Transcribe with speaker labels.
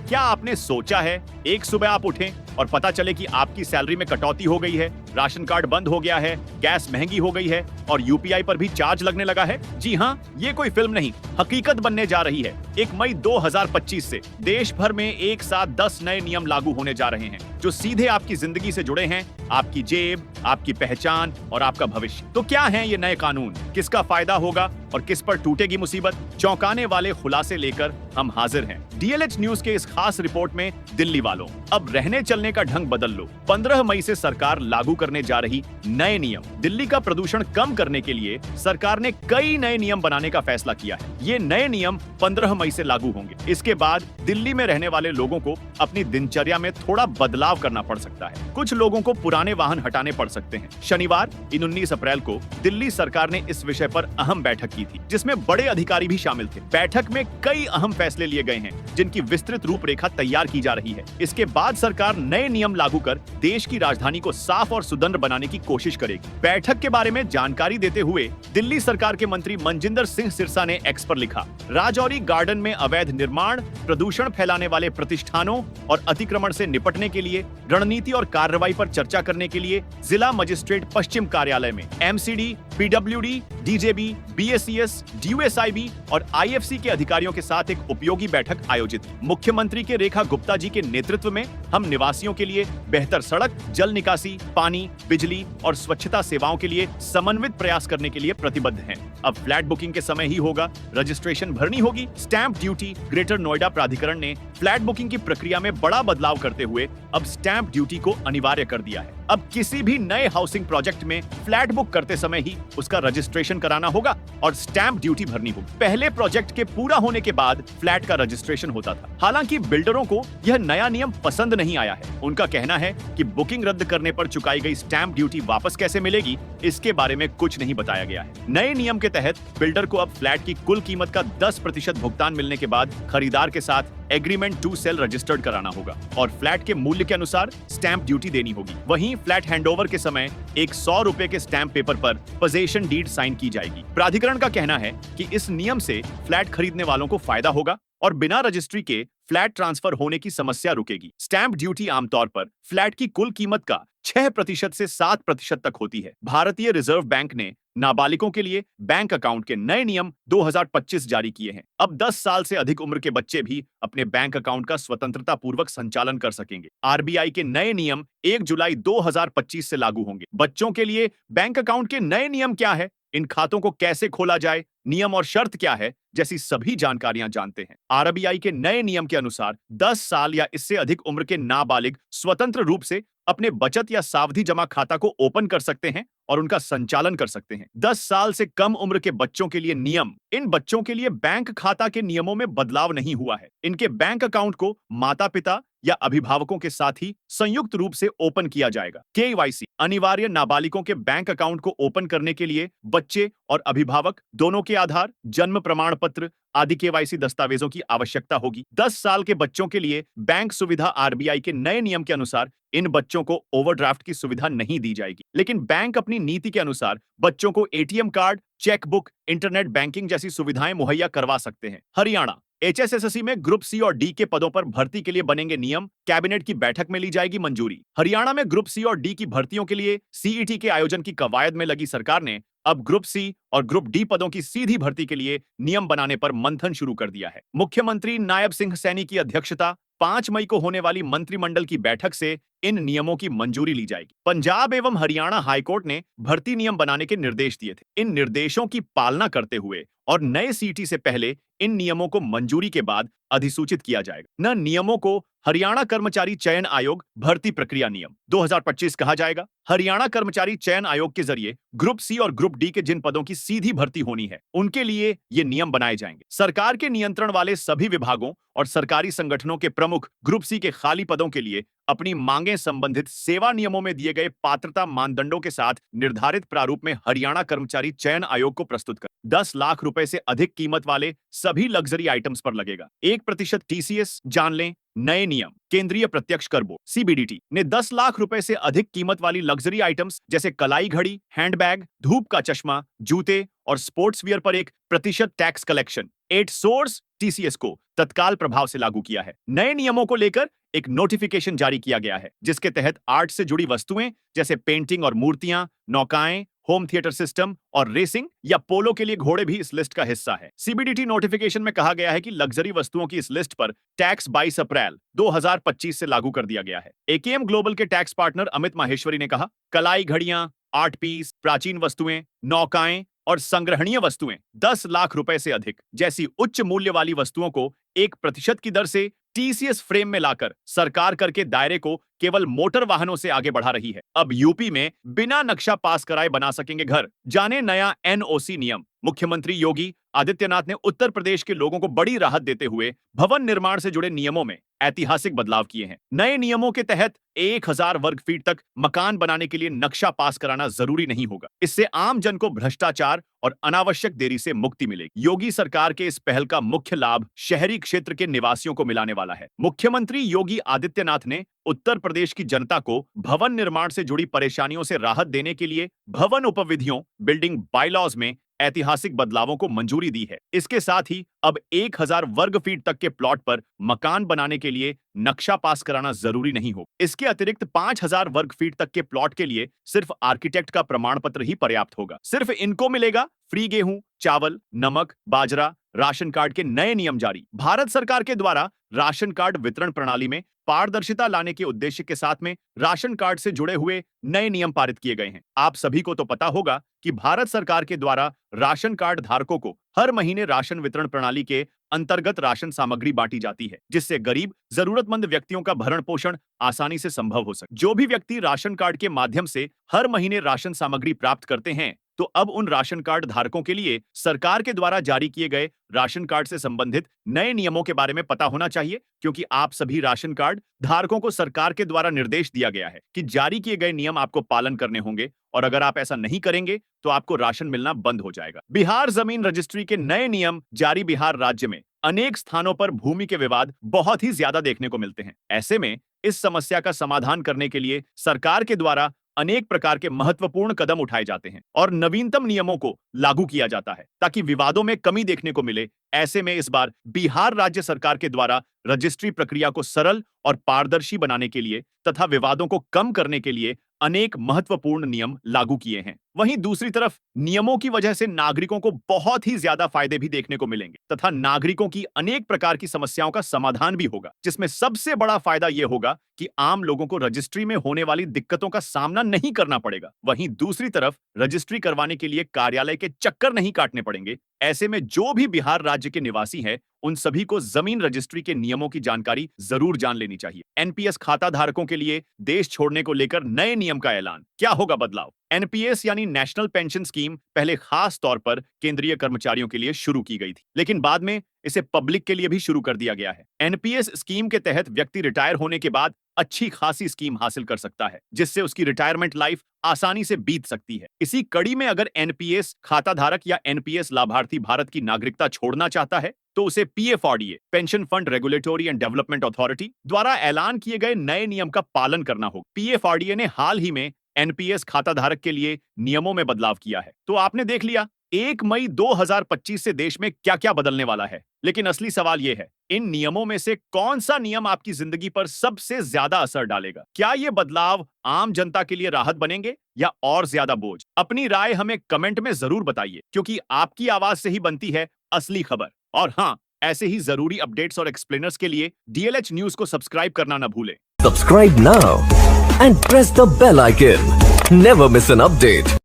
Speaker 1: क्या आपने सोचा है एक सुबह आप उठें और पता चले कि आपकी सैलरी में कटौती हो गई है, राशन कार्ड बंद हो गया है, गैस महंगी हो गई है और यूपीआई पर भी चार्ज लगने लगा है? जी हाँ, ये कोई फिल्म नहीं, हकीकत बनने जा रही है। 1 मई 2025 से देश भर में एक साथ 10 नए नियम लागू होने जा रहे हैं जो सीधे आपकी जिंदगी से जुड़े हैं, आपकी जेब, आपकी पहचान और आपका भविष्य। तो क्या हैं ये नए कानून, किसका फायदा होगा और किस पर टूटेगी मुसीबत? चौंकाने वाले खुलासे लेकर हम हाजिर हैं। डीएलएच न्यूज के इस खास रिपोर्ट में दिल्ली वालों, अब रहने चलने का ढंग बदल लो। 15 मई से सरकार लागू करने जा रही नए नियम। दिल्ली का प्रदूषण कम करने के लिए सरकार ने कई नए नियम बनाने का फैसला किया है। ये नए नियम 15 मई से लागू होंगे। इसके बाद दिल्ली में रहने वाले लोगों को अपनी दिनचर्या में थोड़ा बदलाव करना पड़ सकता है। कुछ लोगों को पुराने वाहन हटाने पड़ सकते हैं। शनिवार 19 अप्रैल को दिल्ली सरकार ने इस विषय पर अहम बैठक की थी, जिसमें बड़े अधिकारी भी शामिल थे। बैठक में कई अहम फैसले लिए गए हैं, जिनकी विस्तृत रूपरेखा तैयार की जा रही है। इसके बाद सरकार नए नियम लागू कर देश की राजधानी को साफ और सुदृढ़ बनाने की कोशिश करेगी। बैठक के बारे में जानकारी देते हुए दिल्ली सरकार के मंत्री मनजिंदर सिंह सिरसा ने एक्स पर लिखा, राजौरी गार्डन में अवैध निर्माण, प्रदूषण फैलाने वाले प्रतिष्ठानों और अतिक्रमण से निपटने के लिए रणनीति और कार्रवाई पर चर्चा करने के लिए जिला मजिस्ट्रेट पश्चिम कार्यालय में MCD, PWD, DJB, BSES, DUSIB और आईएफसी के अधिकारियों के साथ एक उपयोगी बैठक आयोजित। मुख्यमंत्री के रेखा गुप्ता जी के नेतृत्व में हम निवासियों के लिए बेहतर सड़क, जल निकासी, पानी, बिजली और स्वच्छता सेवाओं के लिए समन्वित प्रयास करने के लिए प्रतिबद्ध हैं। अब फ्लैट बुकिंग के समय ही होगा, रजिस्ट्रेशन भरनी होगी। Stamp duty. ग्रेटर नोएडा प्राधिकरण ने फ्लैट बुकिंग की प्रक्रिया में बड़ा बदलाव करते हुए अब स्टैंप ड्यूटी को अनिवार्य कर दिया है। अब किसी भी नए हाउसिंग प्रोजेक्ट में फ्लैट बुक करते समय ही उसका रजिस्ट्रेशन कराना होगा और स्टैंप ड्यूटी भरनी होगी। पहले प्रोजेक्ट के पूरा होने के बाद फ्लैट का रजिस्ट्रेशन होता था। हालांकि बिल्डरों को यह नया नियम पसंद नहीं आया है। उनका कहना है कि बुकिंग रद्द करने पर चुकाई गई स्टैंप ड्यूटी वापस कैसे मिलेगी, इसके बारे में कुछ नहीं बताया गया है। नए नियम के तहत बिल्डर को अब फ्लैट की कुल कीमत का 10% भुगतान मिलने के बाद खरीदार के साथ एग्रीमेंट टू सेल रजिस्टर्ड कराना होगा और फ्लैट के मूल्य के अनुसार स्टैंप ड्यूटी देनी होगी। वहीं फ्लैट हैंडओवर के समय एक 100 रुपए के स्टैंप पेपर पर पोजेशन डीड साइन की जाएगी। प्राधिकरण का कहना है कि इस नियम से फ्लैट खरीदने वालों को फायदा होगा और बिना रजिस्ट्री के फ्लैट ट्रांसफर होने की समस्या रुकेगी। स्टैंप ड्यूटी आमतौर पर फ्लैट की कुल कीमत का 6% से 7% तक होती है। भारतीय रिजर्व बैंक ने नाबालिगों के लिए बैंक अकाउंट के नए नियम 2025 जारी किए हैं। अब 10 साल से अधिक उम्र के बच्चे भी अपने बैंक अकाउंट का स्वतंत्रता पूर्वक संचालन कर सकेंगे। आरबीआई के नए नियम 1 जुलाई 2025 से लागू होंगे। बच्चों के लिए बैंक अकाउंट के नए नियम क्या है, इन खातों को कैसे खोला जाए, नियम और शर्त क्या है, जैसी सभी जानकारियां जानते हैं। आरबीआई के नए नियम के अनुसार 10 साल या इससे अधिक उम्र के नाबालिग स्वतंत्र रूप से अपने बचत या सावधि जमा खाता को ओपन कर सकते हैं और उनका संचालन कर सकते हैं। 10 साल से कम उम्र के बच्चों के लिए नियम। इन बच्चों के लिए बैंक खाता के नियमों में बदलाव नहीं हुआ है। इनके बैंक अकाउंट को माता-पिता या अभिभावकों के साथ ही संयुक्त रूप से ओपन किया जाएगा। केवाईसी। अनिवार्य नाबालिगों के बैंक अकाउंट को ओपन करने के लिए बच्चे और अभिभावक दोनों के आधार, जन्म प्रमाण पत्र आदि केवाईसी दस्तावेजों की आवश्यकता होगी। 10 साल के बच्चों के लिए बैंक सुविधा। आरबीआई के नए नियम के अनुसार इन बच्चों को ओवरड्राफ्ट की सुविधा नहीं दी जाएगी, लेकिन बैंक अपनी नीति के अनुसार बच्चों को ATM card, chequebook, internet banking जैसी सुविधाएं मुहैया करवा सकते हैं। हरियाणा। एचएसएससी में ग्रुप सी और डी के पदों पर भर्ती के लिए बनेंगे नियम। कैबिनेट की बैठक में ली जाएगी मंजूरी। हरियाणा में ग्रुप सी और डी की भर्तियों के लिए सीईटी के आयोजन की कवायद में लगी सरकार ने अब ग्रुप सी और ग्रुप डी पदों की सीधी भर्ती के लिए नियम बनाने पर मंथन शुरू कर दिया है। मुख्यमंत्री नायब सिंह सैनी की अध्यक्षता 5 मई को होने वाली मंत्रिमंडल की बैठक से इन नियमों की मंजूरी ली जाएगी। पंजाब एवं हरियाणा हाईकोर्ट ने भर्ती नियम बनाने के निर्देश दिए थे। इन निर्देशों की पालना करते हुए और नए सीटी से पहले इन नियमों को मंजूरी के बाद अधिसूचित किया जाएगा। न नियमों को हरियाणा कर्मचारी चयन आयोग भर्ती प्रक्रिया नियम 2025 कहा जाएगा। हरियाणा कर्मचारी चयन आयोग के जरिए ग्रुप सी और ग्रुप डी के जिन पदों की सीधी भर्ती होनी है, उनके लिए ये नियम बनाए जाएंगे। सरकार के नियंत्रण वाले सभी विभागों और सरकारी संगठनों के प्रमुख ग्रुप सी के खाली पदों के लिए अपनी मांगें संबंधित सेवा नियमों में दिए गए पात्रता मानदंडों के साथ निर्धारित प्रारूप में हरियाणा कर्मचारी चयन आयोग को प्रस्तुत कर 10 लाख रुपए से अधिक कीमत वाले सभी लग्जरी आइटम्स पर लगेगा। 1% टीसीएस जान लें। नए नियम। केंद्रीय प्रत्यक्ष कर बोर्ड सीबीडीटी ने 10 लाख रुपए से अधिक कीमत वाली लग्जरी आइटम्स जैसे कलाई घड़ी, हैंडबैग, धूप का चश्मा, जूते और स्पोर्ट्स वियर पर 1% टैक्स कलेक्शन 8 सोर्स टीसीएस को तत्काल प्रभाव से लागू किया है। नए नियमों को लेकर एक नोटिफिकेशन जारी किया गया है, जिसके तहत आर्ट से जुड़ी वस्तुएं जैसे पेंटिंग और मूर्तियां, नौकाएं, होम थिएटर सिस्टम और रेसिंग या पोलो के लिए घोड़े भी इस लिस्ट का हिस्सा है। सीबीडीटी नोटिफिकेशन में कहा गया है कि लग्जरी वस्तुओं की इस लिस्ट पर टैक्स 22 अप्रैल 2025 से लागू कर दिया गया है। एकेएम ग्लोबल के टैक्स पार्टनर अमित माहेश्वरी ने कहा, कलाई घड़ियां, आर्ट पीस, प्राचीन वस्तुएं, नौकाएं और संग्रहणीय वस्तुएं 10 लाख रुपए से अधिक जैसी उच्च मूल्य वाली वस्तुओं को 1% की दर से टीसीएस फ्रेम में लाकर सरकार कर के दायरे को केवल मोटर वाहनों से आगे बढ़ा रही है। अब यूपी में बिना नक्शा पास कराए बना सकेंगे घर। जाने नया एनओसी नियम। मुख्यमंत्री योगी आदित्यनाथ ने उत्तर प्रदेश के लोगों को बड़ी राहत देते हुए भवन निर्माण से जुड़े नियमों में ऐतिहासिक बदलाव किए हैं। नए नियमों के तहत 1000 वर्ग फीट तक मकान बनाने के लिए नक्शा पास कराना जरूरी नहीं होगा। इससे आम जन को भ्रष्टाचार और अनावश्यक देरी से मुक्ति मिलेगी। योगी सरकार के इस पहल का मुख्य लाभ शहरी क्षेत्र के निवासियों को मिलाने वाला है। मुख्यमंत्री योगी आदित्यनाथ ने उत्तर प्रदेश की जनता को भवन निर्माण से जुड़ी परेशानियों से राहत देने के लिए भवन उपविधियों बिल्डिंग बायलॉज में ऐतिहासिक बदलावों को मंजूरी दी है। इसके साथ ही अब 1000 वर्ग फीट तक के प्लॉट पर मकान बनाने के लिए नक्शा पास कराना जरूरी नहीं हो। इसके अतिरिक्त 5000 वर्ग फीट तक के प्लॉट के लिए सिर्फ आर्किटेक्ट का प्रमाण पत्र ही पर्याप्त होगा। सिर्फ इनको मिलेगा फ्री गेहूं, चावल, नमक, बाजरा। राशन कार्ड के नए नियम जारी। भारत सरकार के द्वारा राशन कार्ड वितरण प्रणाली में पारदर्शिता लाने के उद्देश्य के साथ में राशन कार्ड से जुड़े हुए नए नियम पारित किए गए हैं। आप सभी को तो पता होगा कि भारत सरकार के द्वारा राशन कार्ड धारकों को हर महीने राशन वितरण प्रणाली के अंतर्गत राशन सामग्री बांटी जाती है, जिससे गरीब जरूरतमंद व्यक्तियों का भरण पोषण आसानी से संभव हो सके। जो भी व्यक्ति राशन कार्ड के माध्यम से हर महीने राशन सामग्री प्राप्त करते हैं, तो अब उन राशन कार्ड धारकों के लिए सरकार के द्वारा जारी किए गए राशन कार्ड से संबंधित नए नियमों के बारे में पता होना चाहिए, क्योंकि आप सभी राशन कार्ड धारकों को सरकार के द्वारा निर्देश दिया गया है कि जारी किए गए नियम आपको पालन करने होंगे, और अगर आप ऐसा नहीं करेंगे तो आपको राशन मिलना बंद हो जाएगा। बिहार जमीन रजिस्ट्री के नए नियम जारी। बिहार राज्य में अनेक स्थानों पर भूमि के विवाद बहुत ही ज्यादा देखने को मिलते हैं। ऐसे में इस समस्या का समाधान करने के लिए सरकार के द्वारा अनेक प्रकार के महत्वपूर्ण कदम उठाए जाते हैं और नवीनतम नियमों को लागू किया जाता है ताकि विवादों में कमी देखने को मिले। ऐसे में इस बार बिहार राज्य सरकार के द्वारा रजिस्ट्री प्रक्रिया को सरल और पारदर्शी बनाने के लिए तथा विवादों को कम करने के लिए अनेक महत्वपूर्ण नियम लागू किए हैं। वहीं दूसरी तरफ नियमों की वजह से नागरिकों को बहुत ही ज्यादा फायदे भी देखने को मिलेंगे तथा नागरिकों की अनेक प्रकार की समस्याओं का समाधान भी होगा, जिसमें सबसे बड़ा फायदा यह होगा कि आम लोगों को रजिस्ट्री में होने वाली दिक्कतों का सामना नहीं करना पड़ेगा। वहीं दूसरी तरफ रजिस्ट्री करवाने के लिए कार्यालय के चक्कर नहीं काटने पड़ेंगे। ऐसे में जो भी बिहार राज्य के निवासी हैं, उन सभी को जमीन रजिस्ट्री के नियमों की जानकारी जरूर जान लेनी चाहिए। एनपीएस खाता धारकों के लिए देश छोड़ने को लेकर नए नियम का ऐलान। क्या होगा बदलाव? एनपीएस यानी नेशनल पेंशन स्कीम पहले खास तौर पर केंद्रीय कर्मचारियों के लिए शुरू की गई थी, लेकिन बाद में इसे पब्लिक के लिए भी शुरू कर दिया गया है। एनपीएस स्कीम के तहत व्यक्ति रिटायर होने के बाद अच्छी खासी स्कीम हासिल कर सकता है, जिससे उसकी रिटायरमेंट लाइफ आसानी से बीत सकती है। इसी कड़ी में अगर एनपीएस खाता धारक या एनपीएस लाभार्थी भारत की नागरिकता छोड़ना चाहता है, तो उसे PFRDA pension fund regulatory and development authority द्वारा ऐलान किए गए नए नियम का पालन करना होगा। पीएफआरडीए ने हाल ही में एनपीएस खाता धारक के लिए नियमों में बदलाव किया है। तो आपने देख लिया 1 मई 2025 से देश में क्या क्या बदलने वाला है। लेकिन असली सवाल यह है, इन नियमों में से कौन सा नियम आपकी जिंदगी पर सबसे ज्यादा असर डालेगा? क्या ये बदलाव आम जनता के लिए राहत बनेंगे या और ज्यादा बोझ? अपनी राय हमें कमेंट में जरूर बताइए, क्योंकि आपकी आवाज से ही बनती है असली खबर। और हाँ, ऐसे ही जरूरी अपडेट्स और एक्सप्लेनर्स के लिए डीएलएच न्यूज को सब्सक्राइब करना न भूलें।
Speaker 2: Subscribe now and press the bell icon. Never miss an update.